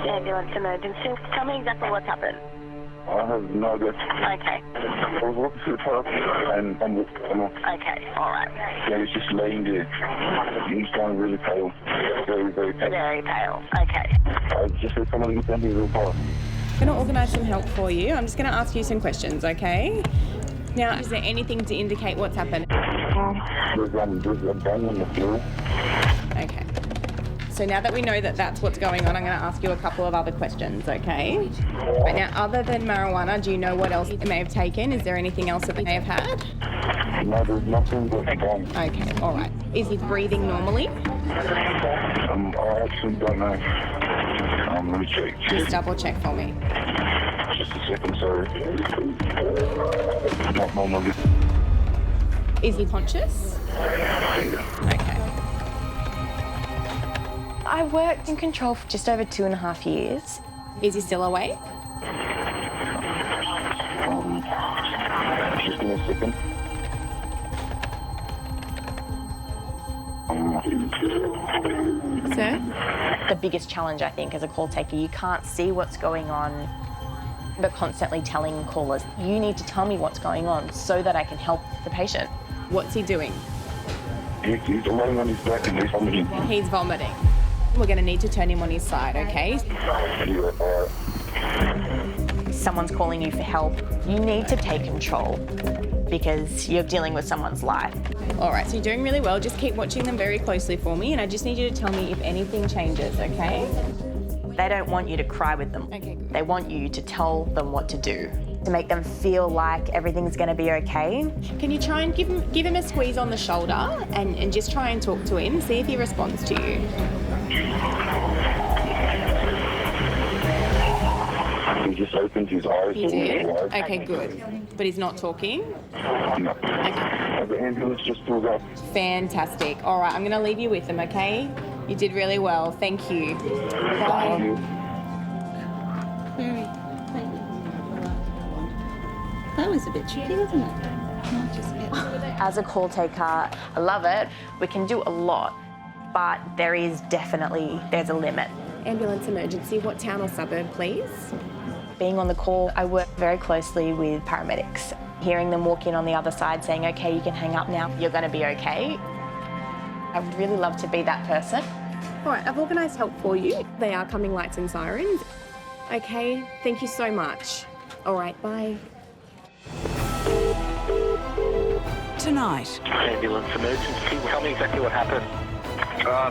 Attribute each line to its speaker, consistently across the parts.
Speaker 1: Ambulance emergency. Tell me exactly what's happened.
Speaker 2: I have no idea.
Speaker 1: Okay.
Speaker 2: I was walking through the park and I'm
Speaker 1: Okay, all right.
Speaker 2: Yeah, he's just laying there. He's going really pale. Very, very pale.
Speaker 1: Very pale. Okay.
Speaker 2: I just said someone look at me real fast.
Speaker 3: I'm going to organise some help for you. I'm just going to ask you some questions, okay? Now, is there anything to indicate what's happened?
Speaker 2: There's a bang on the floor.
Speaker 3: Okay. So now that we know that that's what's going on, I'm going to ask you a couple of other questions, okay? Right, now, other than marijuana, do you know what else it may have taken? Is there anything else that they may have had?
Speaker 2: No, there's nothing but bang.
Speaker 3: Okay, all right. Is he breathing normally?
Speaker 2: I actually don't know. Let me check.
Speaker 3: Just double check for me.
Speaker 2: Just a second, sorry. Not normally.
Speaker 3: Is he conscious? Okay.
Speaker 4: I worked in control for just over 2.5 years.
Speaker 3: Is he still awake?
Speaker 2: Just give me a second.
Speaker 3: Sir?
Speaker 4: The biggest challenge, I think, as a call taker, you can't see what's going on, but constantly telling callers, you need to tell me what's going on so that I can help the patient.
Speaker 3: What's he doing?
Speaker 2: He's lying on his back and he's vomiting.
Speaker 3: He's vomiting. We're going to need to turn him on his side, okay?
Speaker 4: Someone's calling you for help, you need to take control because you're dealing with someone's life.
Speaker 3: All right, so you're doing really well. Just keep watching them very closely for me, and I just need you to tell me if anything changes, okay?
Speaker 4: They don't want you to cry with them.
Speaker 3: Okay, good.
Speaker 4: They want you to tell them what to do, to make them feel like everything's going to be okay.
Speaker 3: Can you try and give him a squeeze on the shoulder and just try and talk to him, see if he responds to you?
Speaker 2: He just opened his eyes.
Speaker 3: He did? Okay, good. But he's not talking?
Speaker 2: No.
Speaker 3: Okay.
Speaker 2: The ambulance just pulled up.
Speaker 3: Fantastic. All right, I'm going to leave you with him, okay? You did really well. Thank you. Bye.
Speaker 5: That was a bit tricky, wasn't it?
Speaker 4: As a call taker, I love it. We can do a lot, but there's a limit.
Speaker 3: Ambulance emergency, what town or suburb, please?
Speaker 4: Being on the call, I work very closely with paramedics. Hearing them walk in on the other side saying, okay, you can hang up now, you're going to be okay. I would really love to be that person.
Speaker 3: All right, I've organised help for you. They are coming lights and sirens. Okay, thank you so much. All right, bye.
Speaker 6: Tonight.
Speaker 7: Ambulance emergency. Tell me exactly what happened.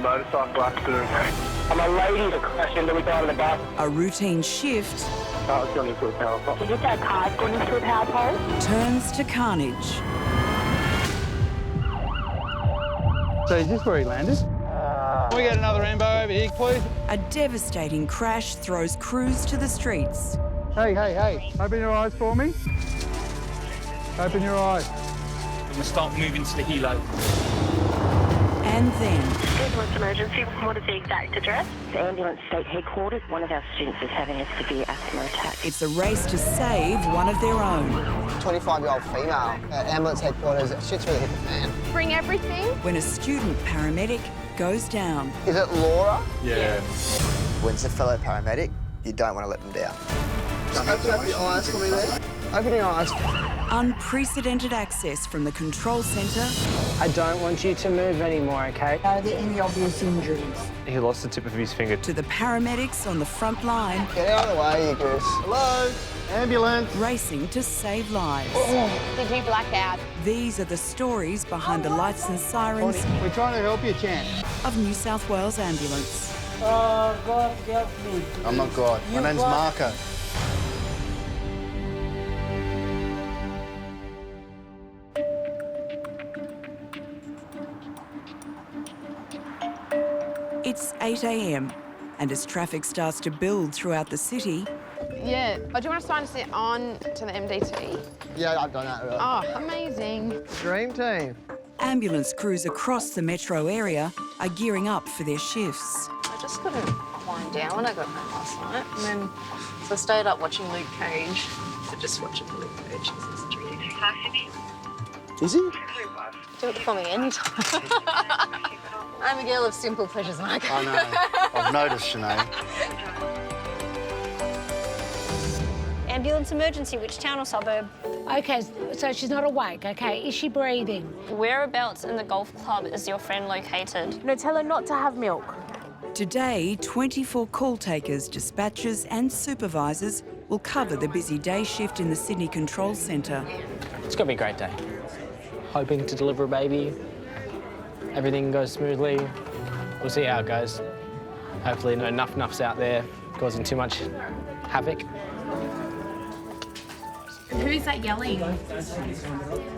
Speaker 2: Motorcycle accident.
Speaker 7: I'm a lady that crashed into a guy in the bus.
Speaker 6: A routine shift
Speaker 7: I was going into a power pole.
Speaker 1: Did you say a car's gone into a power pole?
Speaker 6: turns to carnage.
Speaker 8: So is this where he landed? Can we get another ambo over here, please?
Speaker 6: A devastating crash throws crews to the streets.
Speaker 8: Hey. Open your eyes for me. Open your eyes.
Speaker 9: I'm going to start moving to the helo.
Speaker 6: And then
Speaker 1: Ambulance emergency. What is the exact address? The ambulance state headquarters. One of our students is having a severe asthma attack.
Speaker 6: it's a race to save one of their own.
Speaker 10: 25-year-old female at ambulance headquarters. Shit's really hit the fan.
Speaker 4: Bring everything.
Speaker 6: When a student paramedic goes down.
Speaker 10: Is it Laura?
Speaker 8: Yeah.
Speaker 10: When it's a fellow paramedic, you don't want to let them down. Open up your eyes for me there. Open your eyes.
Speaker 6: Unprecedented access from the control centre
Speaker 10: I don't want you to move anymore, okay?
Speaker 5: Are there any obvious injuries?
Speaker 9: He lost the tip of his finger.
Speaker 6: to the paramedics on the front line
Speaker 10: Get out of the way, you goose. Hello? Ambulance.
Speaker 6: racing to save lives.
Speaker 4: Did you black out?
Speaker 6: These are the stories behind the lights and sirens
Speaker 8: We're trying to help you, champ.
Speaker 6: of New South Wales Ambulance.
Speaker 5: God help me.
Speaker 10: I'm not God. My name's Marco.
Speaker 6: It's 8 a.m, and as traffic starts to build throughout the city,
Speaker 11: Yeah. Oh, do you want to sign us on to the MDT?
Speaker 10: Yeah, I've done that already.
Speaker 11: Oh, amazing.
Speaker 10: Dream team.
Speaker 6: ambulance crews across the metro area are gearing up for their shifts.
Speaker 11: I just couldn't wind down when I got home last night. And then, so I stayed up watching Luke Cage. So just watching Luke Cage.
Speaker 10: Is he?
Speaker 11: Do it for me anytime. I'm a girl of simple pleasures, Mike.
Speaker 10: I know. I've noticed, Sinead.
Speaker 12: Ambulance emergency, which town or suburb?
Speaker 13: Okay, so she's not awake, okay? Is she breathing?
Speaker 12: Whereabouts in the golf club is your friend located?
Speaker 13: No, tell her not to have milk.
Speaker 6: Today, 24 call takers, dispatchers and supervisors will cover the busy day shift in the Sydney Control Centre.
Speaker 14: It's going to be a great day. Hoping to deliver a baby. Everything goes smoothly. We'll see how it goes. Hopefully no nuffs out there causing too much havoc.
Speaker 3: Who's that yelling?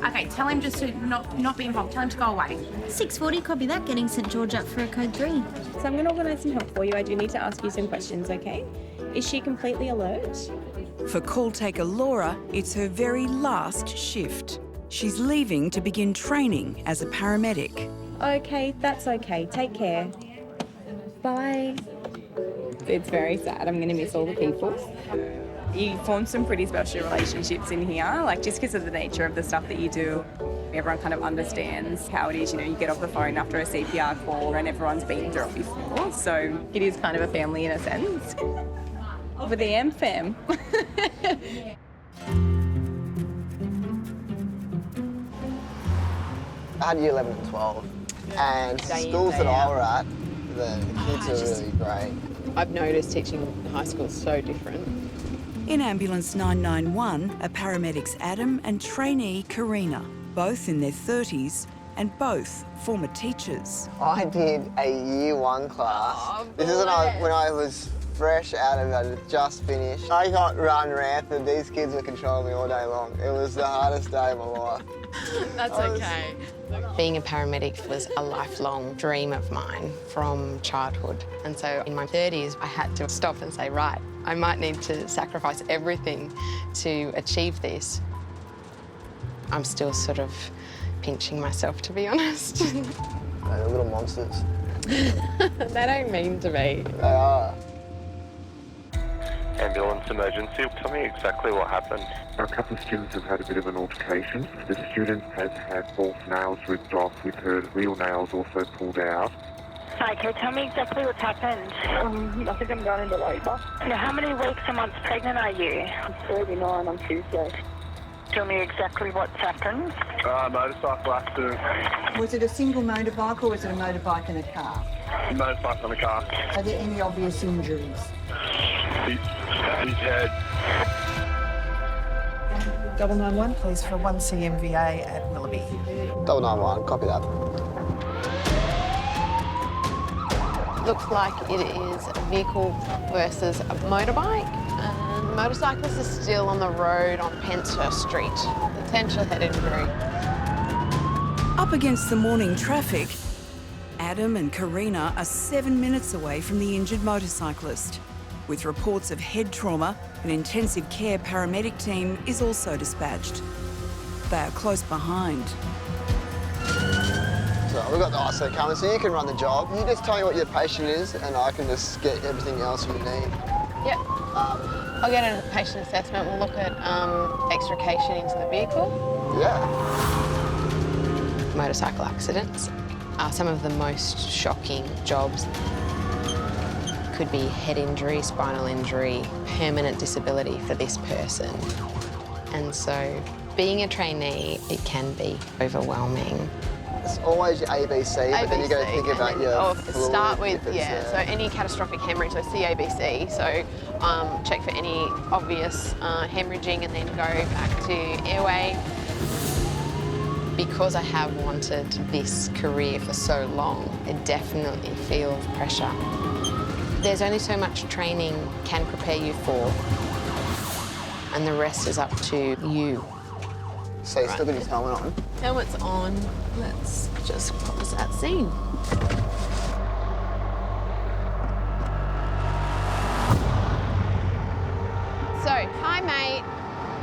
Speaker 3: Okay, tell him just to not be involved. Tell him to go away.
Speaker 15: 6:40, copy that. Getting St George up for a code 3.
Speaker 3: So I'm going to organise some help for you. I do need to ask you some questions, okay? Is she completely alert?
Speaker 6: For call taker Laura, it's her very last shift. She's leaving to begin training as a paramedic.
Speaker 3: Okay, that's okay. Take care. Bye. It's very sad. I'm going to miss all the people. You form some pretty special relationships in here, like just because of the nature of the stuff that you do. Everyone kind of understands how it is, you know, you get off the phone after a CPR call and everyone's been through it before. So it is kind of a family in a sense. With the AmFam.
Speaker 10: I had year 11 and 12, and schools that I were at, the kids are really great.
Speaker 11: I've noticed teaching high school is so different.
Speaker 6: In Ambulance 991 are paramedics Adam and trainee Karina, both in their 30s and both former teachers.
Speaker 10: I did a year 1 class. This is when I was fresh out of it, I had just finished. I got run rampant. These kids were controlling me all day long. It was the hardest day of my life.
Speaker 11: That's okay. Being a paramedic was a lifelong dream of mine from childhood. And so in my 30s, I had to stop and say, right, I might need to sacrifice everything to achieve this. I'm still sort of pinching myself, to be honest.
Speaker 10: They're little monsters.
Speaker 11: They don't mean to be.
Speaker 10: They are.
Speaker 7: Ambulance emergency. Tell me exactly what happened.
Speaker 2: A couple of students have had a bit of an altercation. The student has had false nails ripped off with her real nails also pulled out.
Speaker 1: Okay, tell me exactly what's happened.
Speaker 7: I think I'm going into labour.
Speaker 1: Now, how many weeks or months pregnant are you?
Speaker 7: I'm 39 on Tuesday.
Speaker 1: Tell me exactly what's happened.
Speaker 7: Motorcycle accident.
Speaker 5: Was it a single motorbike or was it a motorbike and a car?
Speaker 7: Motorcycle in the car.
Speaker 5: Are there any obvious injuries?
Speaker 7: His head.
Speaker 16: 991, please, for 1 CMVA at Willoughby.
Speaker 10: 991, copy that.
Speaker 11: Looks like it is a vehicle versus a motorbike. And motorcyclists are still on the road on Penshurst Street. Potential head injury.
Speaker 6: Up against the morning traffic, Adam and Karina are 7 minutes away from the injured motorcyclist. With reports of head trauma, an intensive care paramedic team is also dispatched. They are close behind.
Speaker 10: So we've got the ISO coming, so you can run the job. You just tell me what your patient is and I can just get everything else you need.
Speaker 11: Yep. I'll get a patient assessment. We'll look at extrication into the vehicle.
Speaker 10: Yeah.
Speaker 11: Motorcycle accidents are some of the most shocking jobs. Could be head injury, spinal injury, permanent disability for this person. And so being a trainee, it can be overwhelming.
Speaker 10: It's always your ABC, but then you got to think about your fluid.
Speaker 11: Start with, so any catastrophic hemorrhage, so CABC. So check for any obvious hemorrhaging and then go back to airway. Because I have wanted this career for so long, I definitely feel pressure. There's only so much training can prepare you for, and the rest is up to you.
Speaker 10: So you still got his helmet on?
Speaker 11: Helmet's on. Let's just pause that scene. So, hi mate.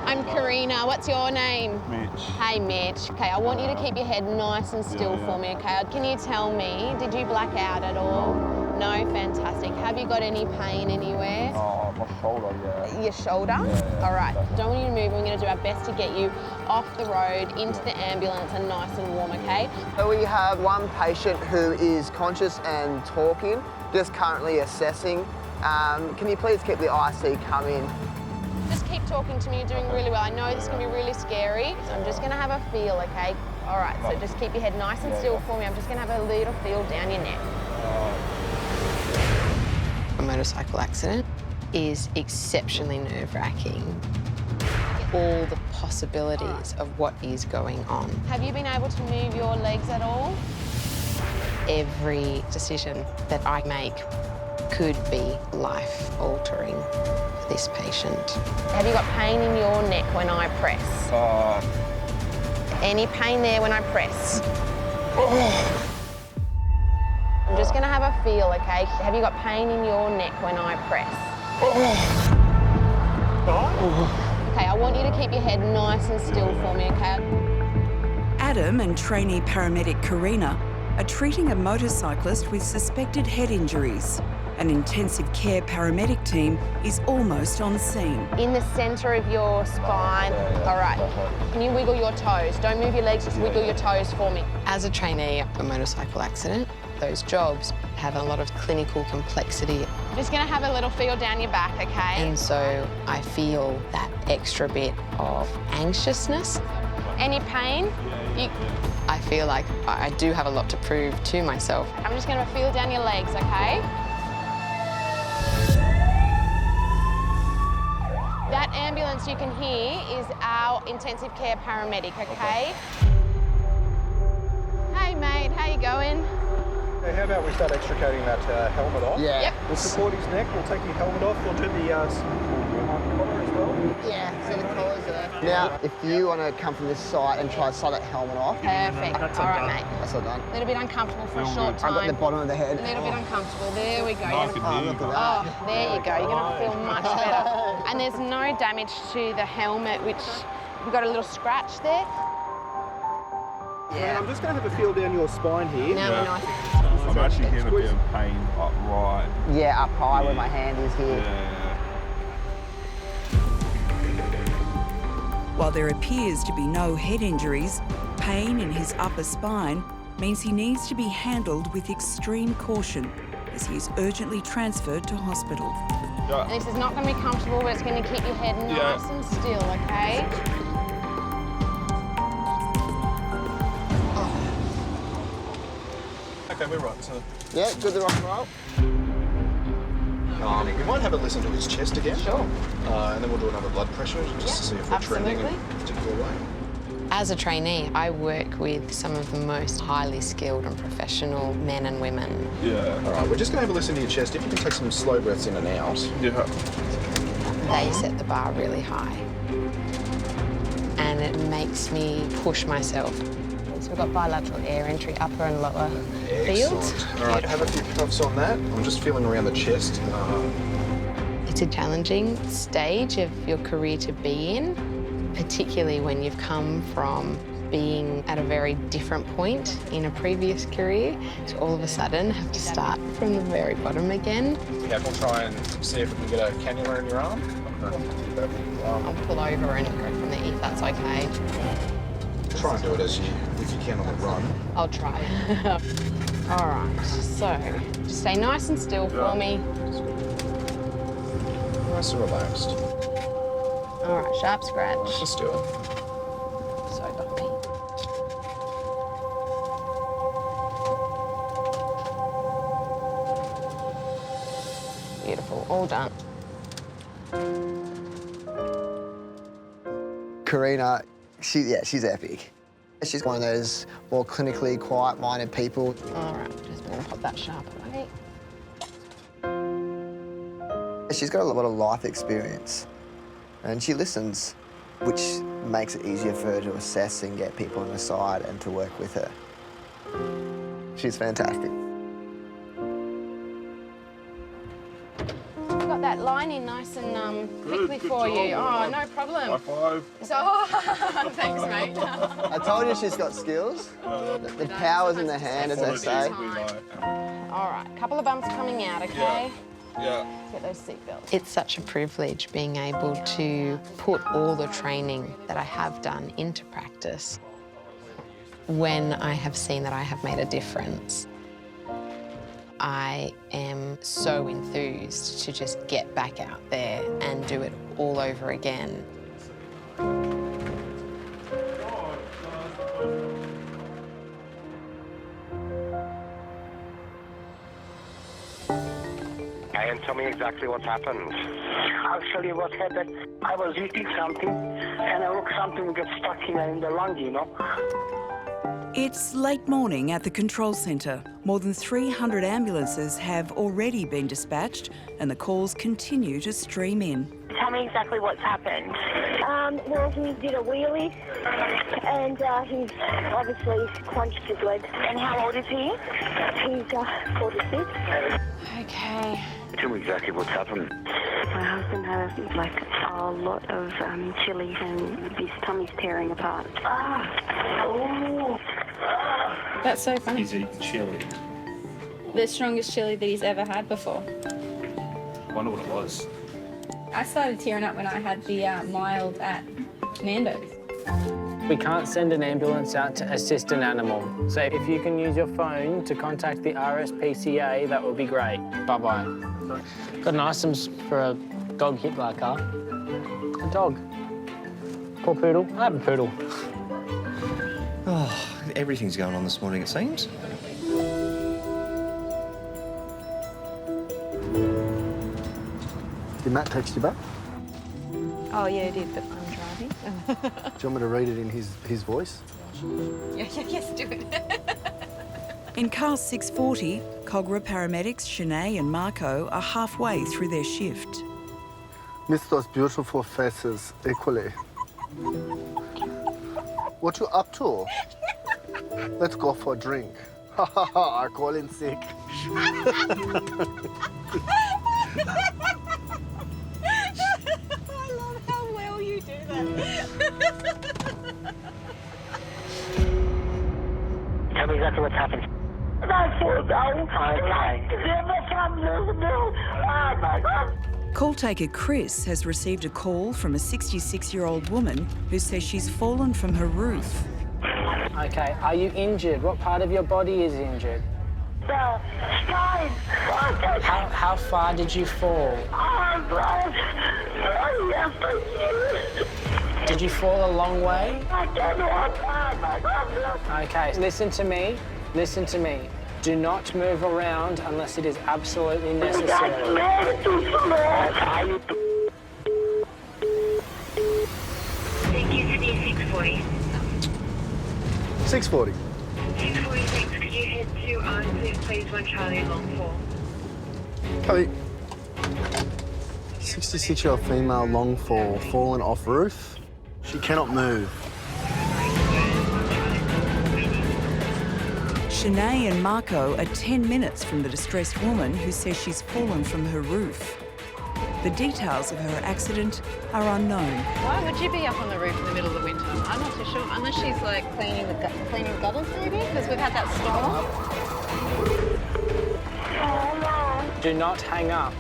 Speaker 11: I'm Karina. What's your name?
Speaker 2: Mitch.
Speaker 11: Hey Mitch. Okay, I want you to keep your head nice and still for me, okay? Can you tell me, did you black out at all? No, fantastic. Have you got any pain anywhere?
Speaker 2: Oh, my shoulder, yeah.
Speaker 11: Your shoulder?
Speaker 2: Yeah.
Speaker 11: All right, don't want you to move. We're going to do our best to get you off the road, into the ambulance and nice and warm, okay?
Speaker 10: So we have one patient who is conscious and talking, just currently assessing. Can you please keep the IC coming?
Speaker 11: Just keep like talking to me. You're doing really well. I know this can be really scary, so I'm just going to have a feel, okay? All right, so just keep your head nice and still for me. I'm just going to have a little feel down your neck. A motorcycle accident is exceptionally nerve-wracking. All the possibilities of what is going on. Have you been able to move your legs at all? Every decision that I make could be life-altering for this patient. Have you got pain in your neck when I press? Any pain there when I press? I'm just going to have a feel, okay? Have you got pain in your neck when I press? Okay, I want you to keep your head nice and still for me, okay?
Speaker 6: Adam and trainee paramedic Karina are treating a motorcyclist with suspected head injuries. An intensive care paramedic team is almost on scene.
Speaker 11: In the centre of your spine. All right. Can you wiggle your toes? Don't move your legs, just wiggle your toes for me. As a trainee, a motorcycle accident, those jobs have a lot of clinical complexity. I'm just going to have a little feel down your back, okay? And so I feel that extra bit of anxiousness. Any pain? I feel like I do have a lot to prove to myself. I'm just going to feel down your legs, okay? That ambulance you can hear is our intensive care paramedic, okay? Hey, mate, how you going?
Speaker 17: Hey, how about we start extricating that helmet off?
Speaker 10: Yeah.
Speaker 11: Yep.
Speaker 17: We'll support his neck, we'll take your helmet off, we'll do the collar as well.
Speaker 10: Yeah, so the collar's there. Now, if you want to come from this side and try to slide that helmet off.
Speaker 11: Perfect. All right, mate.
Speaker 10: That's all done.
Speaker 11: A little bit uncomfortable for a short time.
Speaker 10: I've got the bottom of the head.
Speaker 11: A little bit uncomfortable. There we go.
Speaker 10: Look at that.
Speaker 11: Oh, there you go. You're going to feel much better. And there's no damage to the helmet, which you've got a little scratch there.
Speaker 17: Yeah. I'm just going to have a feel down your spine here.
Speaker 11: Now we're nice.
Speaker 7: I'm actually getting a bit of pain up right.
Speaker 10: Yeah, up high where my hand is here.
Speaker 6: While there appears to be no head injuries, pain in his upper spine means he needs to be handled with extreme caution as he is urgently transferred to hospital.
Speaker 11: And this is not going to be comfortable, but it's going to keep your head nice and still, okay?
Speaker 17: Okay, we're right, so...
Speaker 10: Yeah, good to rock and roll.
Speaker 17: We might have a listen to his chest again.
Speaker 11: Sure.
Speaker 17: And then we'll do another blood pressure just to see if we're trending in a particular way.
Speaker 11: As a trainee, I work with some of the most highly skilled and professional men and women.
Speaker 17: Yeah. All right, we're just going to have a listen to your chest. If you can take some slow breaths in and out. Yeah.
Speaker 11: They set the bar really high. And it makes me push myself. So we've got bilateral air entry, upper and lower fields.
Speaker 17: All right, have a few puffs on that. I'm just feeling around the chest.
Speaker 11: It's a challenging stage of your career to be in, particularly when you've come from being at a very different point in a previous career to all of a sudden have to start from the very bottom again.
Speaker 17: Yeah, we'll try and see if we can get a cannula in your arm.
Speaker 11: I'll pull over and go from there if that's okay.
Speaker 17: Try and do it if you can on the run.
Speaker 11: I'll try. All right, so just stay nice and still for me.
Speaker 17: Nice and relaxed.
Speaker 11: All right, sharp scratch.
Speaker 17: Let's do it.
Speaker 11: So bumpy. Beautiful, all done.
Speaker 10: Karina, she's epic. She's one of those more clinically quiet-minded people.
Speaker 11: All right, just going to pop that sharp away.
Speaker 10: She's got a lot of life experience and she listens, which makes it easier for her to assess and get people on her side and to work with her. She's fantastic.
Speaker 11: We've got that line in nice and quickly for you. Oh, no problem.
Speaker 7: High five.
Speaker 11: So, thanks, mate.
Speaker 10: I told you she's got skills. The power's in the hand, as they say.
Speaker 11: All right, a couple of bumps coming out, okay?
Speaker 7: Yeah.
Speaker 11: Get those seatbelts. It's such a privilege being able to put all the training that I have done into practice when I have seen that I have made a difference. I am so enthused to just get back out there and do it all over again.
Speaker 18: And tell me exactly what's happened.
Speaker 19: Actually, what happened, I was eating something, and I looked something get stuck in the lung, you know.
Speaker 6: It's late morning at the control centre. More than 300 ambulances have already been dispatched and the calls continue to stream in.
Speaker 1: Tell me exactly what's happened.
Speaker 20: Well, he did a wheelie and he's obviously crunched his leg.
Speaker 1: And how old is he?
Speaker 20: He's 46.
Speaker 3: Okay.
Speaker 18: Tell me exactly what's happened.
Speaker 1: My husband has like a lot of chili and his tummy's tearing apart.
Speaker 20: Oh.
Speaker 3: That's so funny.
Speaker 9: He's eating chili.
Speaker 3: The strongest chili that he's ever had before.
Speaker 9: Wonder what it was.
Speaker 3: I started tearing up when I had the mild at Nando's.
Speaker 14: We can't send an ambulance out to assist an animal. So if you can use your phone to contact the RSPCA, that would be great. Bye-bye. Got an items for a dog hit by a car. A dog. Poor poodle. I have a poodle.
Speaker 21: Oh, everything's going on this morning, it seems.
Speaker 10: Did Matt text you back?
Speaker 11: Oh, yeah, I did, but I'm driving.
Speaker 10: Do you want me to read it in his voice?
Speaker 11: Yes, do it.
Speaker 6: In car 640, Cogra paramedics Trainee and Marco are halfway through their shift.
Speaker 10: Miss those beautiful faces equally. What you up to? Let's go for a drink. Ha ha ha, I call in sick.
Speaker 3: I love how well you do that.
Speaker 19: Tell me exactly what's happened. I fall down. Oh my God.
Speaker 6: Call taker Chris has received a call from a 66-year-old woman who says she's fallen from her roof.
Speaker 14: Okay, are you injured? What part of your body is injured?
Speaker 19: The spine.
Speaker 14: How far did you fall? Did you fall a long way? Okay, listen to me. Listen to me. Do not move around unless it is absolutely necessary.
Speaker 1: Thank you, Sydney 640.
Speaker 10: 640.
Speaker 1: 646, could you head to please 1 Charlie Long 4?
Speaker 10: Copy. 66-year-old female long fall, fallen off roof. She cannot move.
Speaker 6: Trainee and Marco are 10 minutes from the distressed woman who says she's fallen from her roof. The details of her accident are unknown.
Speaker 11: Why would you be up on the roof in the middle of the winter? I'm not too sure, unless she's like cleaning gutters maybe, because we've had that storm.
Speaker 14: Do not hang up.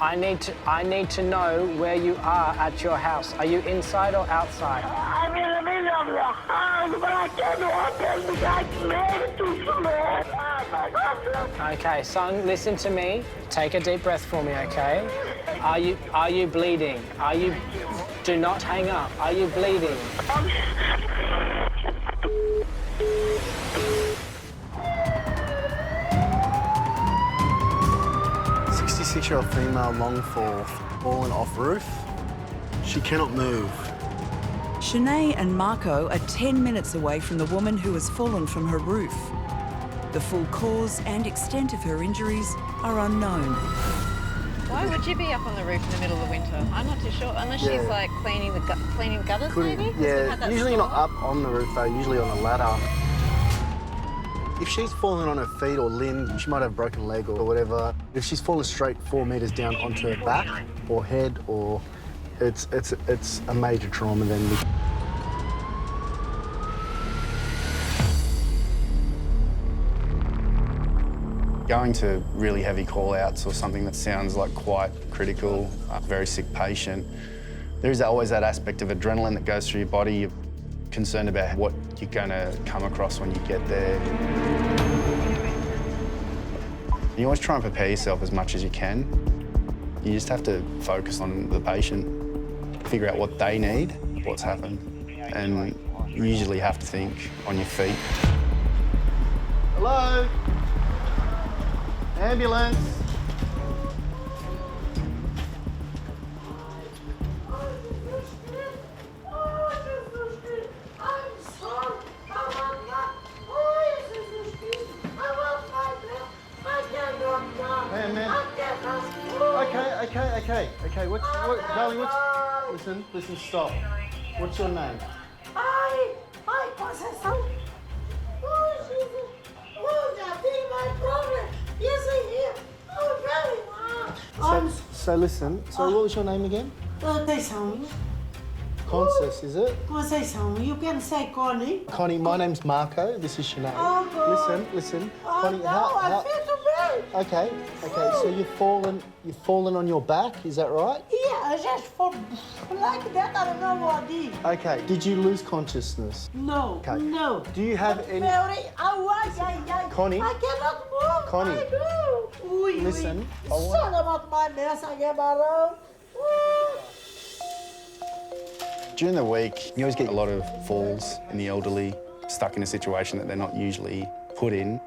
Speaker 14: I need to know where you are at your house. Are you inside or outside?
Speaker 19: I'm in the middle of the house, but I can't open because I made it too small.
Speaker 14: Okay, son, listen to me. Take a deep breath for me, okay? Are you bleeding? Do not hang up. Are you bleeding?
Speaker 10: 66-year-old female long fall, fallen off roof. She cannot move.
Speaker 6: Trainee and Marco are 10 minutes away from the woman who has fallen from her roof. The full cause and extent of her injuries are unknown.
Speaker 11: Why would you be up on the roof in the middle of the winter? I'm not too sure, unless she's like cleaning gutters maybe?
Speaker 10: Yeah, usually not up on the roof though, usually on a ladder. If she's fallen on her feet or limb, she might have a broken leg or whatever. If she's fallen straight 4 metres down onto her back or head, or it's a major trauma then.
Speaker 22: Going to really heavy call-outs or something that sounds like quite critical, a very sick patient, there is always that aspect of adrenaline that goes through your body. You're concerned about what you're going to come across when you get there. You always try and prepare yourself as much as you can. You just have to focus on the patient, figure out what they need, what's happened, and you usually have to think on your feet.
Speaker 10: Hello? Ambulance? Okay, darling, listen, stop. What's your name?
Speaker 4: Ai, Conceição. Oh, Jesus. Oh, nothing, my problem. Yes, I hear. Oh, very much.
Speaker 10: So listen, what was your name again?
Speaker 4: Conceição.
Speaker 10: Constance, is it?
Speaker 4: Conceição, you can say Connie.
Speaker 10: Connie, my name's Marco, this is Sinead.
Speaker 4: Oh, God.
Speaker 10: Listen.
Speaker 4: Oh,
Speaker 10: Connie,
Speaker 4: no, I feel too bad.
Speaker 10: Okay, so you've fallen on your back, is that right?
Speaker 4: Yeah, just for like that, I don't know what I did.
Speaker 10: Okay, did you lose consciousness?
Speaker 4: No,
Speaker 10: Okay.
Speaker 4: no.
Speaker 10: Do you have any... Connie?
Speaker 4: I cannot move.
Speaker 10: Connie?
Speaker 4: I do.
Speaker 10: Listen, I want-
Speaker 4: Sorry about my mess, I get my own.
Speaker 22: During the week, you always get a lot of falls in the elderly, stuck in a situation that they're not usually put in,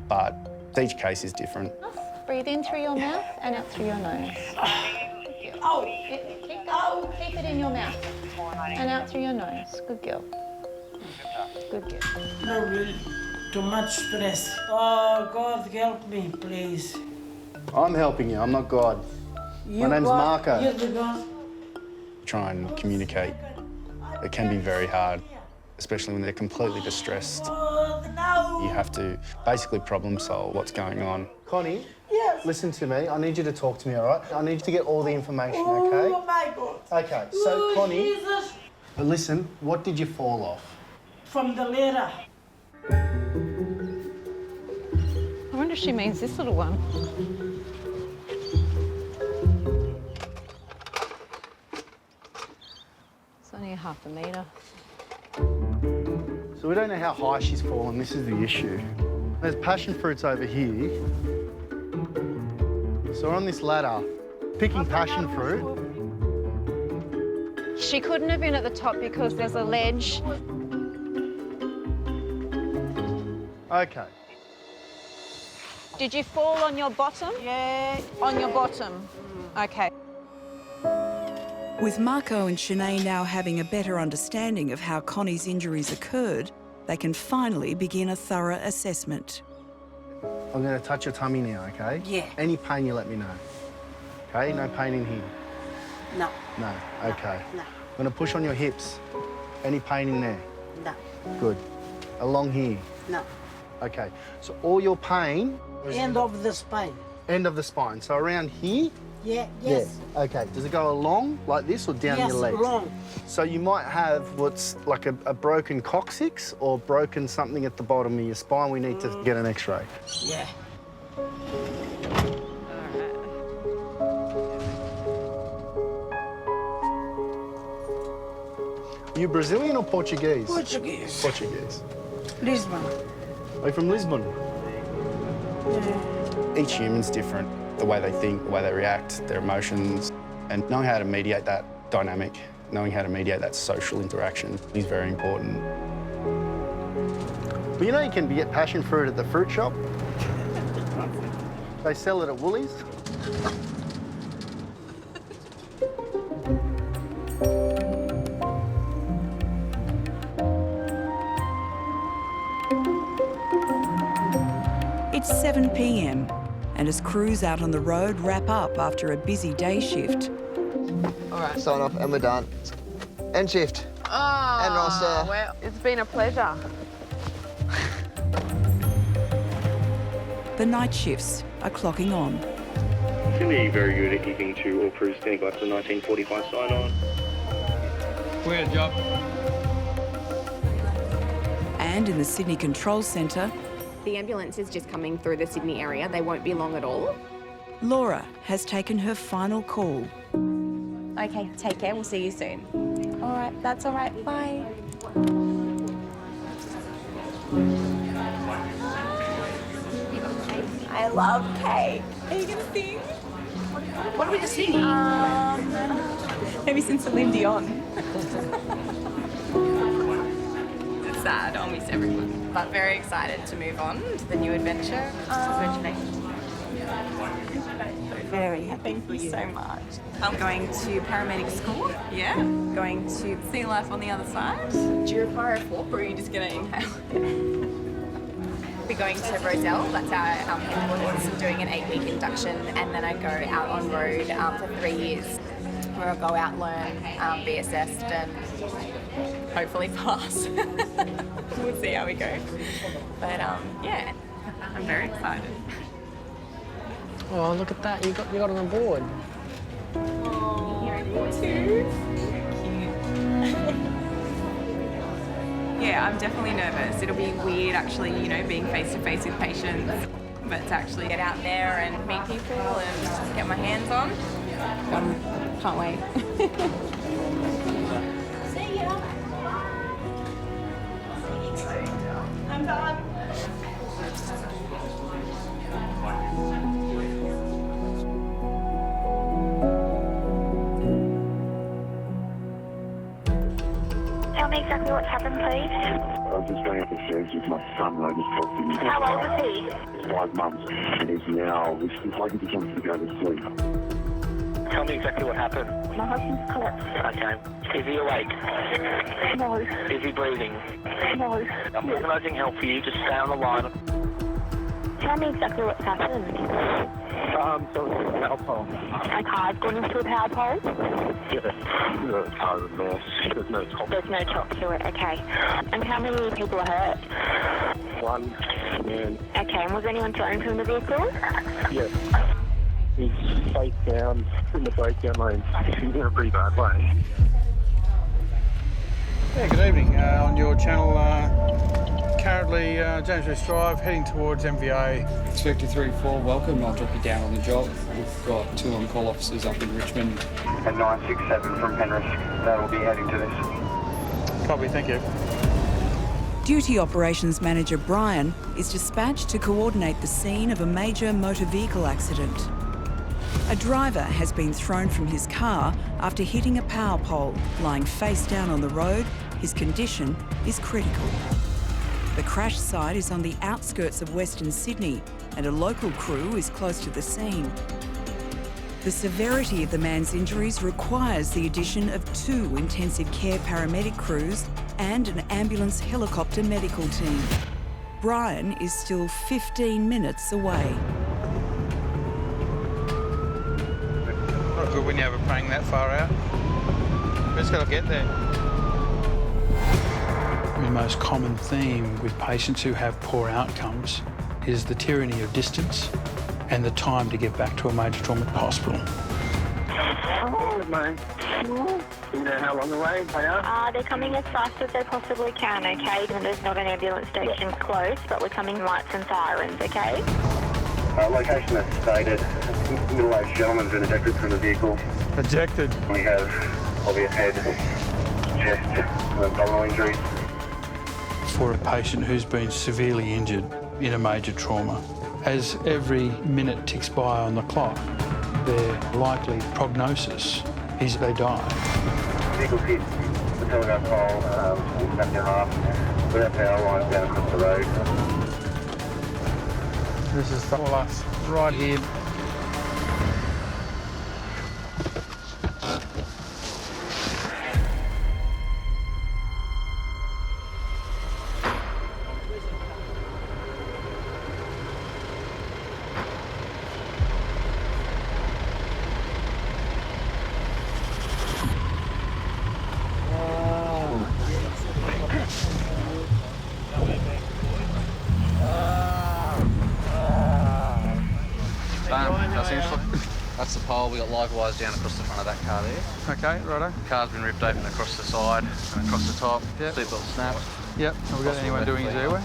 Speaker 22: but each case is different.
Speaker 12: Breathe in through your mouth and out through your nose.
Speaker 4: Oh.
Speaker 12: Keep going. Keep it in your mouth and out through your nose. Good girl. Good girl.
Speaker 4: No, really. Too much stress. Oh, God, help me, please.
Speaker 22: I'm helping you, I'm not God. My name's Marco.
Speaker 4: You're the God.
Speaker 22: Try and communicate. It can be very hard, especially when they're completely distressed.
Speaker 4: Oh, no.
Speaker 22: You have to basically problem solve what's going on.
Speaker 10: Connie?
Speaker 4: Yes.
Speaker 10: Listen to me. I need you to talk to me, all right? I need you to get all the information, okay?
Speaker 4: Oh, my God.
Speaker 10: Okay, so
Speaker 4: Oh,
Speaker 10: Connie,
Speaker 4: Jesus.
Speaker 10: listen, what did you fall off?
Speaker 4: From the ladder.
Speaker 12: I wonder if she means this little one. It's only a half a metre.
Speaker 10: So we don't know how high she's fallen. This is the issue. There's passion fruits over here. So we're on this ladder, picking passion fruit.
Speaker 12: She couldn't have been at the top because there's a ledge.
Speaker 10: Okay.
Speaker 12: Did you fall on your bottom?
Speaker 4: Yeah.
Speaker 12: On your bottom. Okay.
Speaker 6: With Marco and Sinead now having a better understanding of how Connie's injuries occurred, they can finally begin a thorough assessment.
Speaker 10: I'm going to touch your tummy now, okay?
Speaker 4: Yeah.
Speaker 10: Any pain, you let me know. Okay? No pain in here?
Speaker 4: No.
Speaker 10: No. Okay.
Speaker 4: No.
Speaker 10: I'm going to push on your hips. Any pain in there?
Speaker 4: No.
Speaker 10: Good. Along here?
Speaker 4: No.
Speaker 10: Okay. So all your pain...
Speaker 4: End of the spine.
Speaker 10: End of the spine. So around here?
Speaker 4: Yeah, yes.
Speaker 10: Yeah. Okay. Does it go along like this or down your legs?
Speaker 4: Yes, along.
Speaker 10: So you might have what's like a broken coccyx or broken something at the bottom of your spine. We need to get an X-ray.
Speaker 4: Yeah.
Speaker 10: Are you Brazilian or Portuguese?
Speaker 4: Portuguese.
Speaker 10: Portuguese.
Speaker 4: Lisbon.
Speaker 10: Are you from Lisbon?
Speaker 4: Yeah.
Speaker 22: Each human's different, the way they think, the way they react, their emotions, and knowing how to mediate that dynamic, knowing how to mediate that social interaction is very important.
Speaker 10: Well, you know you can get passion fruit at the fruit shop. They sell it at Woolies.
Speaker 6: It's 7 p.m, and as crews out on the road wrap up after a busy day shift.
Speaker 10: All right. Sign off and we're done. End shift.
Speaker 11: Oh,
Speaker 10: and roster.
Speaker 11: Well, it's been a pleasure.
Speaker 6: The night shifts are clocking on.
Speaker 9: Sydney, very good at keeping to all crews standing by for the 1945 sign-on.
Speaker 8: Weird job.
Speaker 6: And in the Sydney Control Centre,
Speaker 3: The ambulance is just coming through the Sydney area. They won't be long at all.
Speaker 6: Laura has taken her final call.
Speaker 3: Okay, take care. We'll see you soon. All right, that's all right. Bye.
Speaker 20: I
Speaker 3: love cake. Are you going to sing? What are we singing? Maybe some Celine Dion. It's sad, I'll miss everyone. But very excited to move on to the new adventure. Congratulations. Very happy. Thank you so much. I'm going to paramedic school. Yeah. Going to see life on the other side. Do you require a fork or are you just going to inhale? We're going to Roselle, that's our headquarters, doing an 8-week induction, and then I go out on road for 3 years, where I'll go out, learn, be assessed, and hopefully pass. We'll see how we go. But yeah, I'm very excited.
Speaker 14: Oh, look at that! You got on the board.
Speaker 3: Oh, too cute. Yeah, I'm definitely nervous. It'll be weird actually, you know, being face to face with patients, but to actually get out there and meet people and get my hands on. Can't wait. See ya. I'm done.
Speaker 1: Tell me exactly what's happened, please.
Speaker 2: I was just going up the stairs with my son, and I just felt him.
Speaker 1: How old is he?
Speaker 2: He's 5 months, and he's now, it's like he just wants to go to sleep.
Speaker 18: Tell me exactly what happened.
Speaker 1: My husband's collapsed.
Speaker 18: Okay. Is he awake?
Speaker 1: No.
Speaker 18: Is he breathing?
Speaker 1: No.
Speaker 18: I'm organising help for you. Just stay on the line.
Speaker 1: Tell me exactly what's happened.
Speaker 18: So it's a power pole.
Speaker 1: A car's gone into a power pole?
Speaker 18: Yeah. The car's a mess. There's no top.
Speaker 1: There's no top to it, okay. And how many people are hurt?
Speaker 18: One man.
Speaker 1: Okay, and was anyone thrown from the vehicle?
Speaker 18: Yes. He's face down in the breakdown lane. He's in a pretty bad way.
Speaker 8: Yeah, good evening. On your channel, currently James West Drive, heading towards MVA.
Speaker 13: Inspector 34, welcome. I'll drop you down on the job. We've got 2 on-call officers up in Richmond.
Speaker 2: And 967 from Penrith, they will be heading to this.
Speaker 8: Copy, thank you.
Speaker 6: Duty Operations Manager Brian is dispatched to coordinate the scene of a major motor vehicle accident. A driver has been thrown from his car after hitting a power pole. Lying face down on the road, his condition is critical. The crash site is on the outskirts of Western Sydney, and a local crew is close to the scene. The severity of the man's injuries requires the addition of 2 intensive care paramedic crews and an ambulance helicopter medical team. Brian is still 15 minutes away.
Speaker 8: Not good when you have a praying that far out. We just got to get there. The most common theme with patients who have poor outcomes is the tyranny of distance and the time to get back to a major trauma hospital.
Speaker 19: Oh, mate. Do you know how long away they are?
Speaker 1: They're coming as fast as they possibly can, okay? And there's not an ambulance station close, but we're coming lights and sirens, okay?
Speaker 2: Location as stated, middle-aged gentleman's been ejected from the vehicle.
Speaker 8: Ejected?
Speaker 2: We have obvious head, chest, and abdominal injuries.
Speaker 8: For a patient who's been severely injured in a major trauma, as every minute ticks by on the clock, their likely prognosis is they die.
Speaker 2: Vehicle hit the telegraph pole, snapped in half, without power lines down across the road.
Speaker 8: This is all us, right here.
Speaker 15: That's the pole. We got live wires down across the front of that car there.
Speaker 8: Okay, righto.
Speaker 15: Car's been ripped open across the side and across the top.
Speaker 8: Yep.
Speaker 15: Seatbelt snapped.
Speaker 8: Yep. Have we got anyone doing his airway?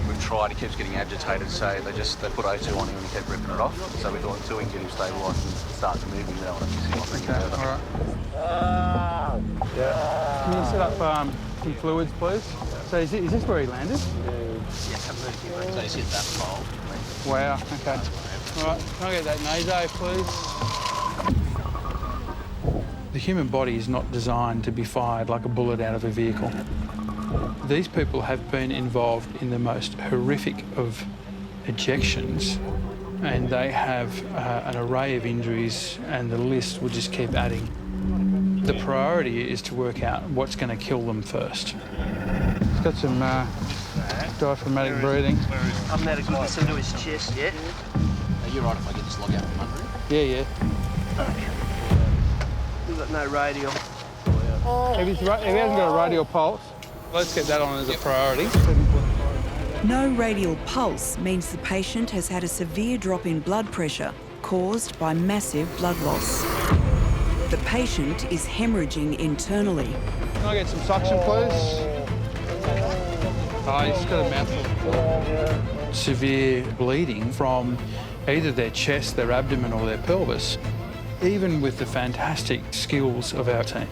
Speaker 15: We've tried. He keeps getting agitated, so they put O2 on him and he kept ripping it off. So we thought until we can get him stabilised and start to move him, they'll have to see what's
Speaker 8: Okay, all right. Can you set up some fluids, please? So is this where he landed?
Speaker 15: Yeah, so he's hit that pole.
Speaker 8: Wow, okay. All right, can I get that naso, please? The human body is not designed to be fired like a bullet out of a vehicle. These people have been involved in the most horrific of ejections, and they have an array of injuries, and the list will just keep adding. The priority is to work out what's going to kill them first. It's got some diaphragmatic breathing.
Speaker 5: I'm not going to listen to his chest yet.
Speaker 15: Are you right if I get this log out from under him?
Speaker 8: Yeah.
Speaker 5: We've got no radial.
Speaker 8: If he hasn't got a radial pulse, let's get that on as a priority.
Speaker 6: No radial pulse means the patient has had a severe drop in blood pressure caused by massive blood loss. The patient is hemorrhaging internally.
Speaker 8: Can I get some suction, please? Oh, he's got a mouthful. Severe bleeding from either their chest, their abdomen or their pelvis. Even with the fantastic skills of our team,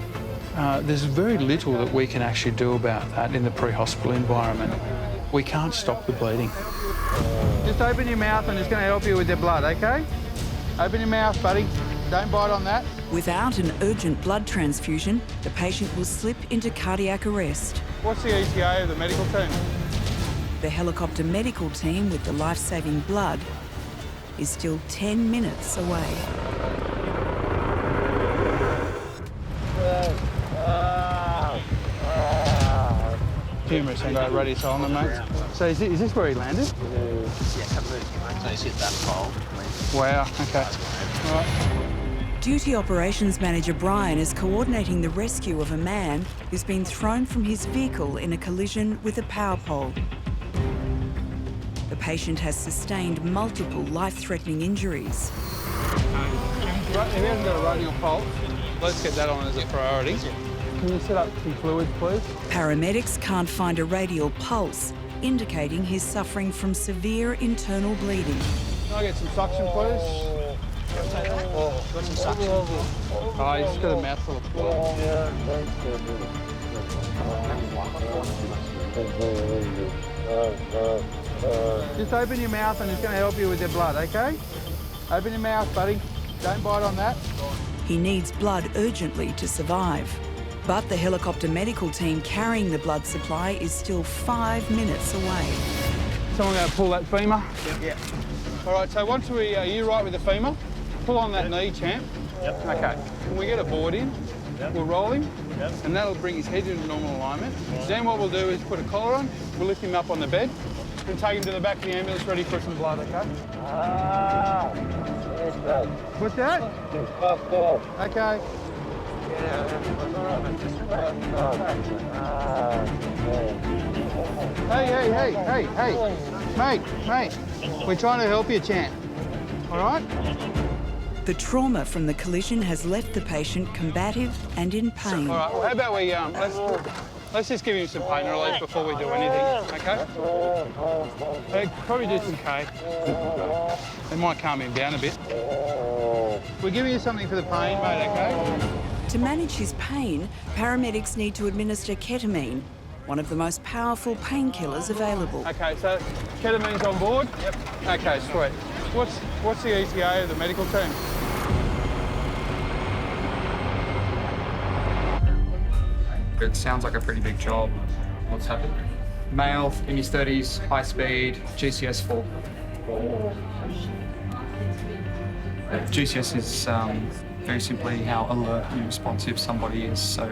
Speaker 8: there's very little that we can actually do about that in the pre-hospital environment. We can't stop the bleeding. Just open your mouth and it's going to help you with the blood, OK? Open your mouth, buddy. Don't bite on that.
Speaker 6: Without an urgent blood transfusion, the patient will slip into cardiac arrest.
Speaker 8: What's the ETA of the medical team?
Speaker 6: The helicopter medical team with the life-saving blood is still 10 minutes away.
Speaker 8: Humorous and radius on them, mate. So is this where he landed?
Speaker 15: Yeah, come move, mate. So he's hit that pole.
Speaker 8: Wow, OK. All right.
Speaker 6: Duty Operations Manager Brian is coordinating the rescue of a man who's been thrown from his vehicle in a collision with a power pole. The patient has sustained multiple life-threatening injuries.
Speaker 8: If he hasn't got a radial pulse, let's get that on as a priority. Can you set up some fluids, please?
Speaker 6: Paramedics can't find a radial pulse, indicating he's suffering from severe internal bleeding.
Speaker 8: Can I get some suction, please?
Speaker 15: Got some suction.
Speaker 8: Oh, he's got a mouthful of blood. Just open your mouth and it's going to help you with the blood, OK? Open your mouth, buddy. Don't bite on that.
Speaker 6: He needs blood urgently to survive. But the helicopter medical team carrying the blood supply is still 5 minutes away.
Speaker 8: Someone going to pull that femur?
Speaker 5: Yep.
Speaker 8: All right, so once we, are you right with the femur? Pull on that knee, champ.
Speaker 5: Yep.
Speaker 8: OK. Can we get a board in?
Speaker 5: Yep.
Speaker 8: We'll roll him,
Speaker 5: yep.
Speaker 8: And that'll bring his head into normal alignment. Right. Then what we'll do is put a collar on, we'll lift him up on the bed, and take him to the back of the ambulance ready for some blood, OK? What's that? OK. Hey. Mate. We're trying to help you, champ. All right?
Speaker 6: The trauma from the collision has left the patient combative and in pain.
Speaker 8: All right, well, how about we, let's just give him some pain relief before we do anything, OK? Probably do some K. It might calm him down a bit. We're giving you something for the pain, mate, OK?
Speaker 6: To manage his pain, paramedics need to administer ketamine, one of the most powerful painkillers available.
Speaker 8: OK, so ketamine's on board? Yep. OK, sweet. What's the ETA of the medical team?
Speaker 13: It sounds like a pretty big job. What's happened? Male, in his 30s, high speed, GCS 4. GCS is very simply how alert and responsive somebody is. So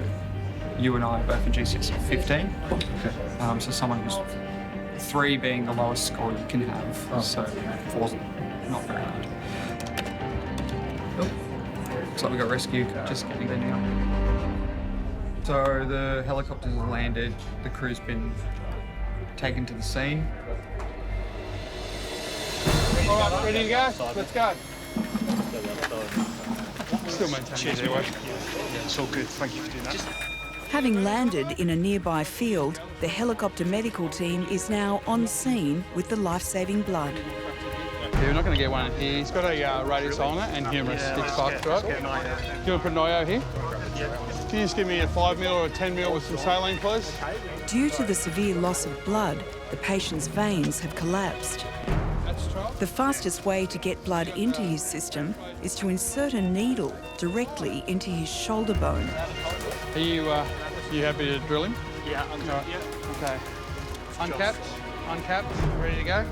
Speaker 13: you and I are both in GCS 15. So someone who's 3 being the lowest score you can have. So 4's not very good. Looks like we got rescued, just getting there now. So the helicopters have landed, the crew's been taken to the scene.
Speaker 8: All right, ready to go? Let's go. Still maintaining the airway.
Speaker 17: Yeah, it's all good. Thank you for doing that.
Speaker 6: Having landed in a nearby field, the helicopter medical team is now on scene with the life-saving blood.
Speaker 8: Yeah, we're not going to get one in here. He's got a radius on it and humerus. It's fucked, right? Do you want to put an IO here? Can you just give me a 5 mil or a 10 mil with some saline, please?
Speaker 6: Due to the severe loss of blood, the patient's veins have collapsed. The fastest way to get blood into his system is to insert a needle directly into his shoulder bone.
Speaker 8: Are you happy to drill him?
Speaker 9: Yeah, I'm
Speaker 8: Right. Okay. Uncapped, ready to go?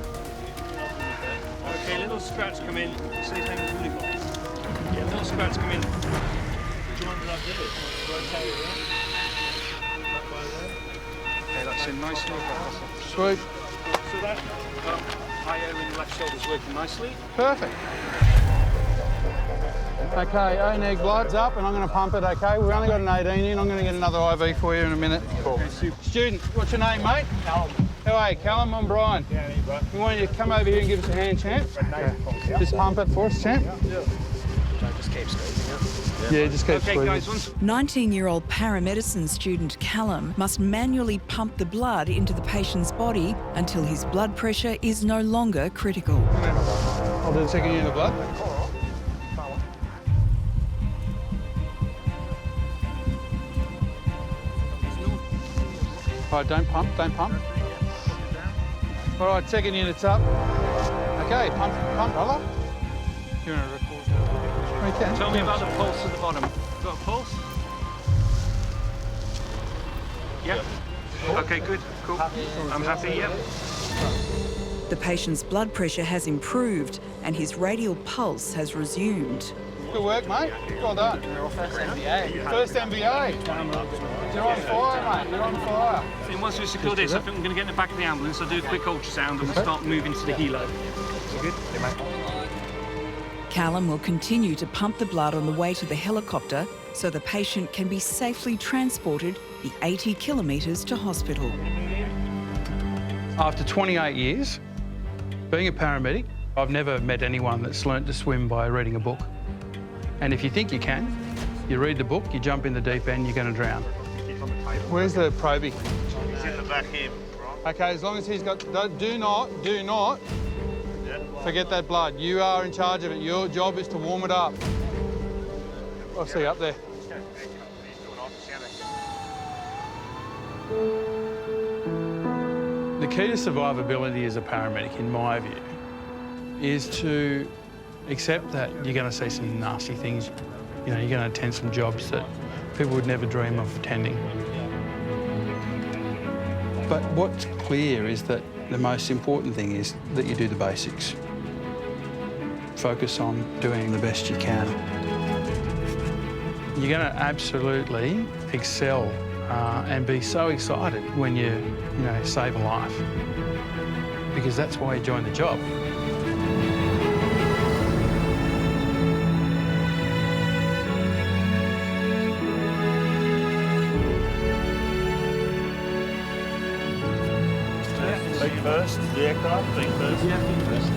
Speaker 9: Okay, little scratch come in. Say thank you. Yeah, little scratch come in. Do you want to do it? Rotate it, yeah?
Speaker 13: Okay, that's in nicely.
Speaker 8: Sweet.
Speaker 9: So that high air in the left shoulder is working nicely.
Speaker 8: Perfect. Okay, O-neg blood's up and I'm going to pump it, okay? We've only got an 18 in. I'm going to get another IV for you in a minute. Cool. Student, what's your name, mate? Callum. How are you? Callum, I'm Brian. Yeah, you, bro. We want you to come over here and give us a hand, champ. Okay. Just pump it for us, champ.
Speaker 9: Yeah. Just keep squeezing it.
Speaker 8: Yeah, just keep squeezing.
Speaker 9: Guys,
Speaker 6: 19-year-old paramedicine student Callum must manually pump the blood into the patient's body until his blood pressure is no longer critical.
Speaker 8: I'll do the second unit of blood. All right, don't pump. All right, second unit's up. Okay, pump, brother. You're in a record. Okay.
Speaker 9: Tell me about the pulse at the bottom. Got a pulse? Yeah. Okay, good, cool. I'm happy, yep.
Speaker 6: The patient's blood pressure has improved and his radial pulse has resumed.
Speaker 8: Good work, mate. Well done.
Speaker 9: First MBA.
Speaker 8: First MBA. You're on fire, mate. You're on fire.
Speaker 9: And once we secure this, I think I'm going to get in the back of the ambulance. I'll do a quick ultrasound and we'll start moving to the helo. You good? Yeah, mate.
Speaker 6: Callum will continue to pump the blood on the way to the helicopter so the patient can be safely transported the 80 kilometres to hospital.
Speaker 8: After 28 years, being a paramedic, I've never met anyone that's learnt to swim by reading a book. And if you think you can, you read the book, you jump in the deep end, you're going to drown. Where's the probie?
Speaker 9: He's in the back here.
Speaker 8: Okay, as long as he's got... Do not forget that blood. You are in charge of it. Your job is to warm it up. I'll see you up there. The key to survivability as a paramedic, in my view, is to accept that you're going to see some nasty things. You know, you're going to attend some jobs that people would never dream of attending. But what's clear is that the most important thing is that you do the basics. Focus on doing the best you can. You're going to absolutely excel and be so excited when you save a life, because that's why you join the job.
Speaker 9: Feet first, the aircraft, feet first. Yeah, feet first.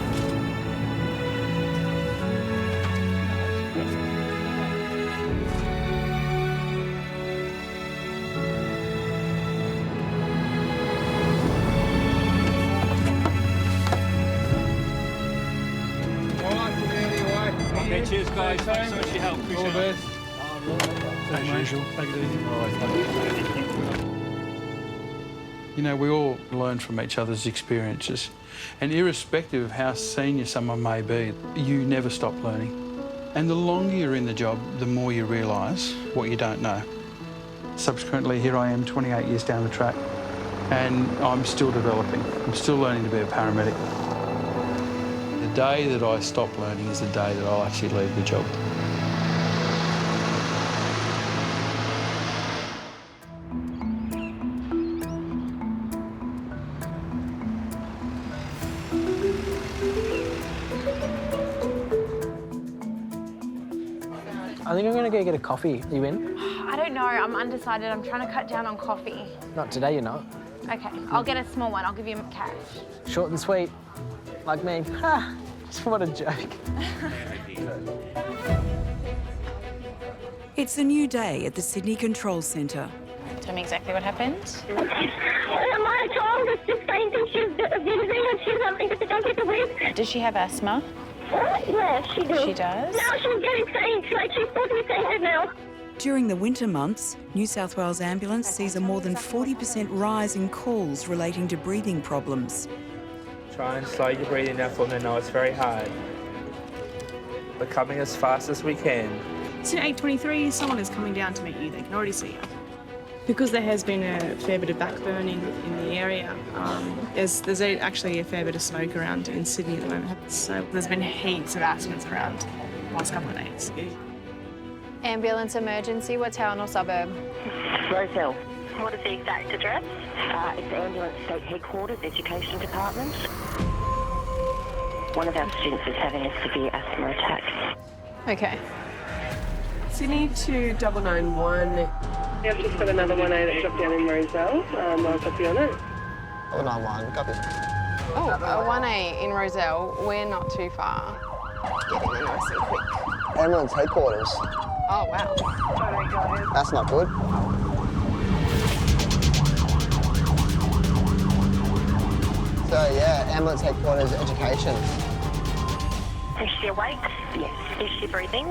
Speaker 9: Okay, cheers guys, thanks so much for your help, appreciate it. All the best. As usual, take it easy. All right,
Speaker 8: You know, we all learn from each other's experiences, and irrespective of how senior someone may be, you never stop learning. And the longer you're in the job, the more you realise what you don't know. Subsequently, here I am 28 years down the track, and I'm still developing. I'm still learning to be a paramedic. The day that I stop learning is the day that I'll actually leave the job.
Speaker 14: I think I'm going to go get a coffee. Are you in?
Speaker 12: I don't know. I'm undecided. I'm trying to cut down on coffee.
Speaker 14: Not today, you're not.
Speaker 12: Okay, I'll get a small one. I'll give you cash.
Speaker 14: Short and sweet, like me. Ha! What a joke.
Speaker 6: It's a new day at the Sydney Control Centre.
Speaker 12: Tell me exactly what happened.
Speaker 20: My child is just fainting. She's using and she's having difficulty to breathe.
Speaker 12: Does she have asthma?
Speaker 20: Yeah, she does.
Speaker 12: She does?
Speaker 20: Now she's getting faint. Like she's totally fainted now.
Speaker 6: During the winter months, New South Wales Ambulance sees a more than 40% rise in calls relating to breathing problems.
Speaker 7: Try and slow your breathing down for them. I know it's very hard. We're coming as fast as we can.
Speaker 16: It's at 8:23, someone is coming down to meet you. They can already see you. Because there has been a fair bit of backburn in the area, there's actually a fair bit of smoke around in Sydney at the moment. So there's been heaps of asthmas around the last couple of days.
Speaker 12: Ambulance emergency, what town or suburb?
Speaker 1: Roselle. What is the exact address? It's the Ambulance State Headquarters, Education Department. One of our students is having a severe asthma attack.
Speaker 12: Okay.
Speaker 23: Sydney to 991. I've just got another 1A that dropped down in Roselle. I'll copy on it.
Speaker 10: 911, copy.
Speaker 11: Oh, 1A in Roselle. We're not too far. Getting there nice and quick.
Speaker 10: Ambulance headquarters.
Speaker 11: Oh, wow.
Speaker 10: That's not good. So, yeah, ambulance headquarters, education.
Speaker 1: Is she awake? Yes. Is she breathing?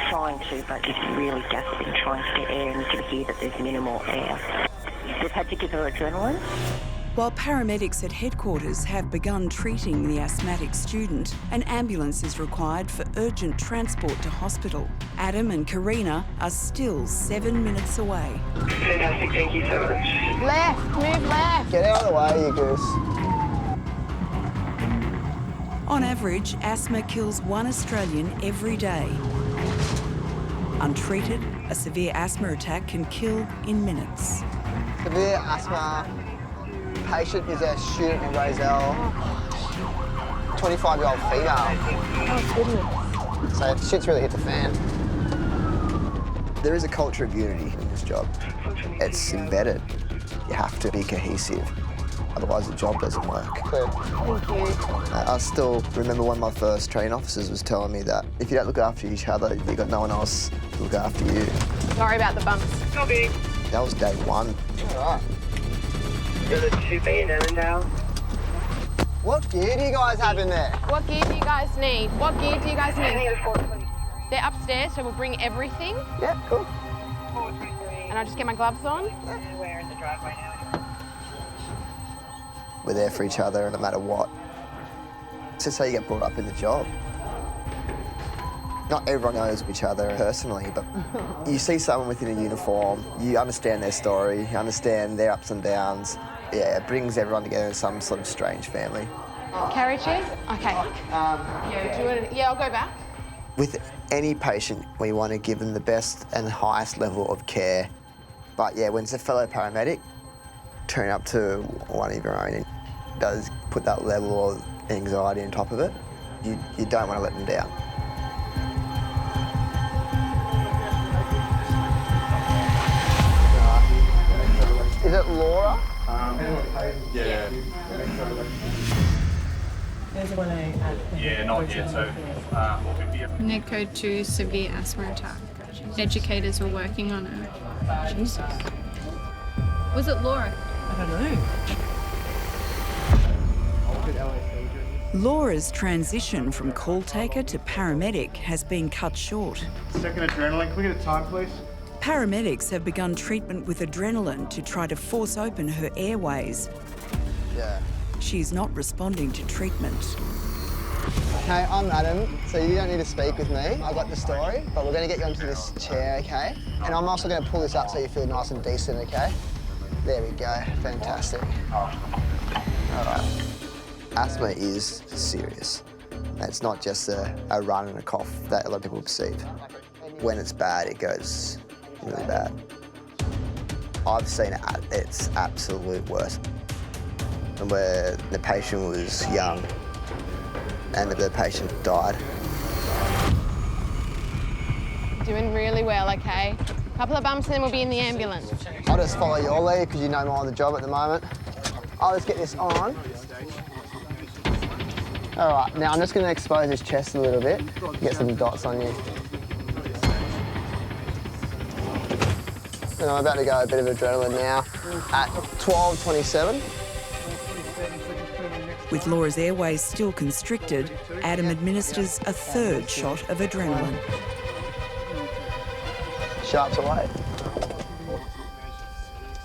Speaker 1: Trying to, but is really gasping, trying to get air, and you can hear that there's minimal air. We've had to give her adrenaline.
Speaker 6: While paramedics at headquarters have begun treating the asthmatic student, an ambulance is required for urgent transport to hospital. Adam and Karina are still 7 minutes away.
Speaker 23: Fantastic, thank you so much.
Speaker 11: Left, move left.
Speaker 10: Get out of the way, you goose.
Speaker 6: On average, asthma kills 1 Australian every day. Untreated, a severe asthma attack can kill in minutes.
Speaker 10: Severe asthma patient is a student in Roselle, 25-year-old female.
Speaker 11: Oh, goodness.
Speaker 10: So shit's really hit the fan. There is a culture of unity in this job. It's embedded. You have to be cohesive. Otherwise the job doesn't work.
Speaker 11: Thank you.
Speaker 10: I still remember one of my first training officers was telling me that if you don't look after each other, you've got no one else to look after you.
Speaker 11: Sorry about the bumps.
Speaker 23: Copy.
Speaker 10: That was day one. All right.
Speaker 23: You're the 2B in Ellendale.
Speaker 10: What gear do you guys have in there?
Speaker 11: What gear do you guys need? What gear do you guys need? They're upstairs, so we'll bring everything.
Speaker 10: Yeah, cool.
Speaker 11: And I'll just get my gloves on.
Speaker 23: We're in the driveway now.
Speaker 10: We're there for each other no matter what. It's just how you get brought up in the job. Not everyone knows each other personally, but you see someone within a uniform, you understand their story, you understand their ups and downs. Yeah, it brings everyone together in some sort of strange family.
Speaker 11: Carriages? Okay. Yeah, I'll go back.
Speaker 10: With any patient, we want to give them the best and highest level of care. But yeah, when it's a fellow paramedic, turn up to one of your own, it does put that level of anxiety on top of it. You don't want to let them down. Is it Laura?
Speaker 9: Yeah.
Speaker 16: There's 1A.
Speaker 9: Yeah, not yet, so
Speaker 24: Net code 2, severe asthma attack. Educators were working on it.
Speaker 16: Jesus.
Speaker 24: Was it Laura?
Speaker 16: I don't know.
Speaker 6: Laura's transition from call taker to paramedic has been cut short.
Speaker 17: Second adrenaline, can we get a time, please?
Speaker 6: Paramedics have begun treatment with adrenaline to try to force open her airways.
Speaker 10: Yeah.
Speaker 6: She's not responding to treatment.
Speaker 10: Okay, I'm Adam, so you don't need to speak with me. I got the story, but we're going to get you onto this chair, okay? And I'm also going to pull this up so you feel nice and decent, okay? There we go, fantastic. All right. Asthma is serious. It's not just a run and a cough that a lot of people perceive. When it's bad, it goes really bad. I've seen it at its absolute worst, where the patient was young and the patient died.
Speaker 11: Doing really well, okay? Couple of bumps and then we'll be in the ambulance.
Speaker 10: I'll just follow your lead because you know more on the job at the moment. I'll just get this on. All right, now I'm just going to expose his chest a little bit, get some dots on you. And I'm about to go a bit of adrenaline now at 12:27.
Speaker 6: With Laura's airways still constricted, Adam administers a third shot of adrenaline.
Speaker 10: Sharps away.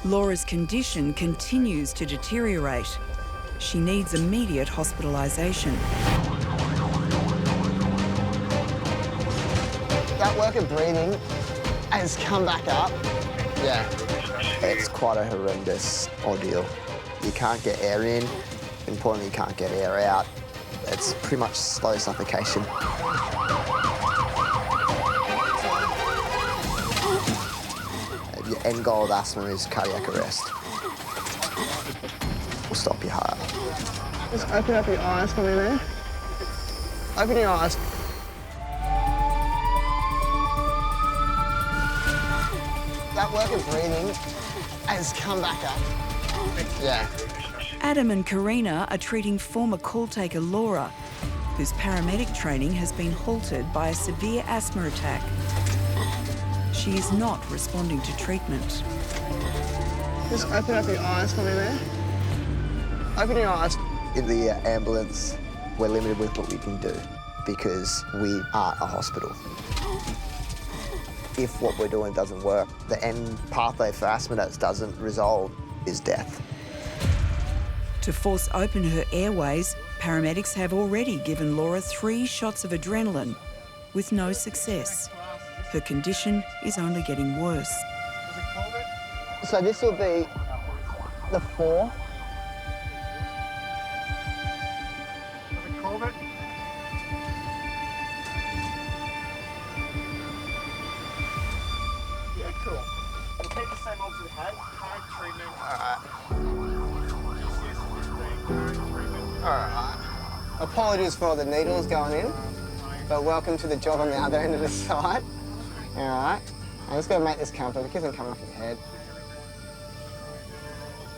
Speaker 6: Laura's condition continues to deteriorate. She needs immediate hospitalisation.
Speaker 10: That work of breathing has come back up. Yeah. It's quite a horrendous ordeal. You can't get air in. Importantly, you can't get air out. It's pretty much slow suffocation. Your end goal of asthma is cardiac arrest. Will stop your heart.
Speaker 23: Just open up your eyes for me there.
Speaker 10: Open your eyes. That work of breathing has come back up. Yeah.
Speaker 6: Adam and Karina are treating former call taker Laura, whose paramedic training has been halted by a severe asthma attack. She is not responding to treatment.
Speaker 23: Just open up your eyes for me there.
Speaker 10: Open your eyes. In the ambulance, we're limited with what we can do because we aren't a hospital. If what we're doing doesn't work, the end pathway for asthma that doesn't resolve is death.
Speaker 6: To force open her airways, paramedics have already given Laura 3 shots of adrenaline with no success. Her condition is only getting worse.
Speaker 10: So this will be the 4.
Speaker 17: Yeah, cool. We'll keep the same odds we had. Current treatment.
Speaker 10: All right. Apologies for all the needles going in, but welcome to the job on the other end of the site. All right. I'm just gonna make this comfortable. It isn't coming off your head.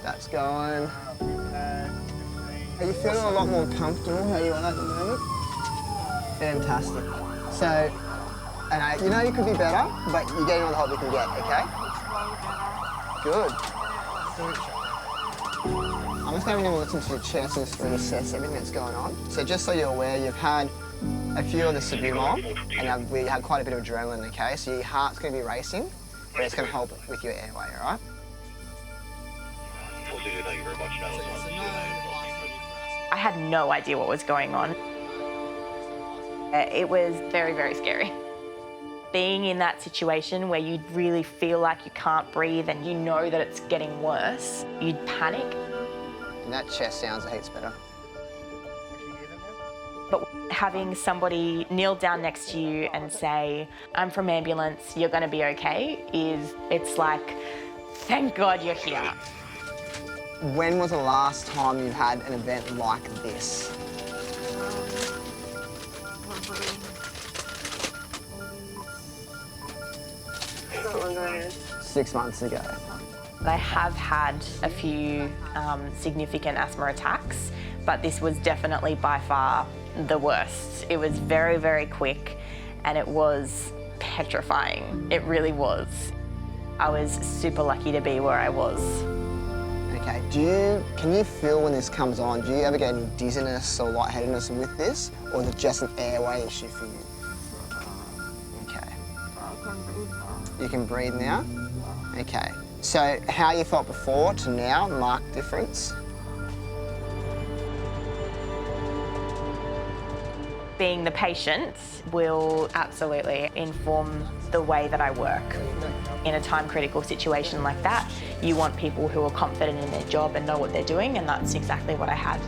Speaker 10: That's going. Are you feeling a lot more comfortable how you are at the moment? Fantastic. So, and you know you could be better, but you're getting all the help you can get, okay? Good. I'm just having a listen to your chest and just reassess everything that's going on. So just so you're aware, you've had a few of the Sabumol, and we had quite a bit of adrenaline, okay? So your heart's going to be racing, but it's going to help with your airway, all right?
Speaker 3: Thank you very much.
Speaker 1: I had no idea what was going on. It was very, very scary. Being in that situation where you really feel like you can't breathe and you know that it's getting worse, you'd panic.
Speaker 10: And that chest sounds heaps better.
Speaker 1: But having somebody kneel down next to you and say, I'm from ambulance, you're gonna be okay, it's like, thank God you're here.
Speaker 10: When was the last time you had an event like this? 6 months ago.
Speaker 1: I have had a few significant asthma attacks, but this was definitely by far the worst. It was very, very quick and it was petrifying. It really was. I was super lucky to be where I was.
Speaker 10: Okay, can you feel when this comes on, do you ever get any dizziness or lightheadedness with this, or is it just an airway issue for you? Okay. You can breathe now? Okay. So how you felt before to now, marked difference?
Speaker 1: Being the patient will absolutely inform the way that I work. In a time-critical situation like that, you want people who are confident in their job and know what they're doing, and that's exactly what I had.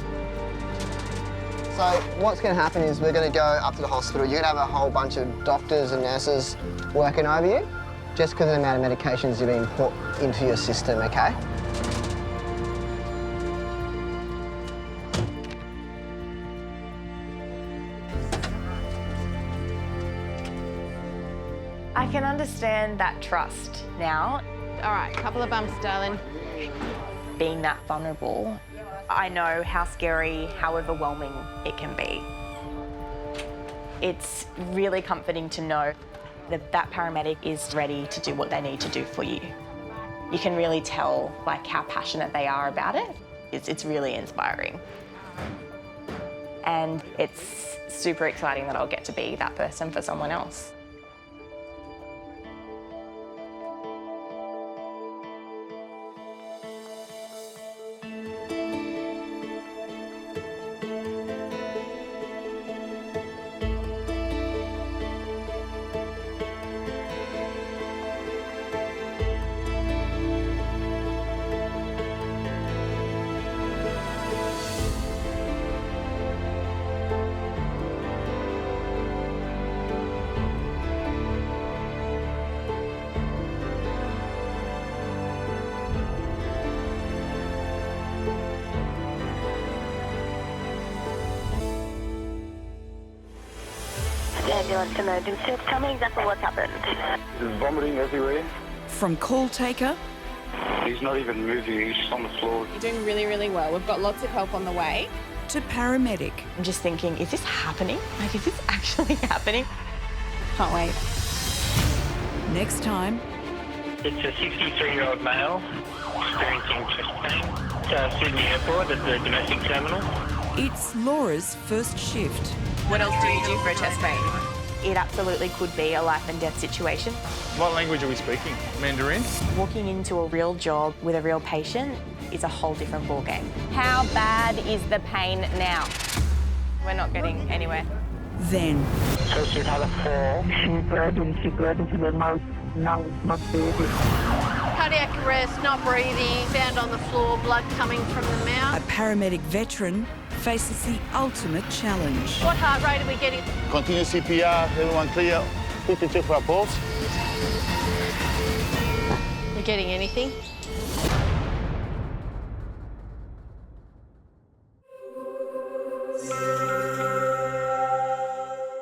Speaker 10: So what's going to happen is we're going to go up to the hospital. You're going to have a whole bunch of doctors and nurses working over you, just because of the amount of medications you've been put into your system, okay?
Speaker 1: I can understand that trust now.
Speaker 11: All right, couple of bumps, darling.
Speaker 1: Being that vulnerable, I know how scary, how overwhelming it can be. It's really comforting to know that that paramedic is ready to do what they need to do for you. You can really tell how passionate they are about it. It's really inspiring. And it's super exciting that I'll get to be that person for someone else. ambulance emergency is coming. Exactly what's happened.
Speaker 18: There's vomiting everywhere.
Speaker 6: From call taker
Speaker 18: He's not even moving, he's just on the floor.
Speaker 12: You're doing really, really well. We've got lots of help on the way.
Speaker 6: to paramedic.
Speaker 11: I'm just thinking, is this happening? Like, is this actually happening?
Speaker 12: Can't wait.
Speaker 6: Next time,
Speaker 19: It's a 63-year-old male experiencing chest pain. Sydney Airport at the domestic terminal.
Speaker 6: it's Laura's first shift.
Speaker 12: What else do you do for a chest pain?
Speaker 11: It absolutely could be a life and death situation.
Speaker 9: What language are we speaking? Mandarin?
Speaker 11: Walking into a real job with a real patient is a whole different ballgame.
Speaker 12: How bad is the pain now? We're not getting anywhere.
Speaker 6: Then,
Speaker 19: So she's had a fall. She's bled into the mouth. No, not breathing.
Speaker 3: Cardiac arrest, not breathing, found on the floor, blood coming from the
Speaker 6: a
Speaker 3: mouth.
Speaker 6: paramedic veteran faces the ultimate challenge.
Speaker 3: What heart rate are we getting?
Speaker 18: Continue CPR, everyone clear. 52 for a pulse.
Speaker 3: We're getting anything?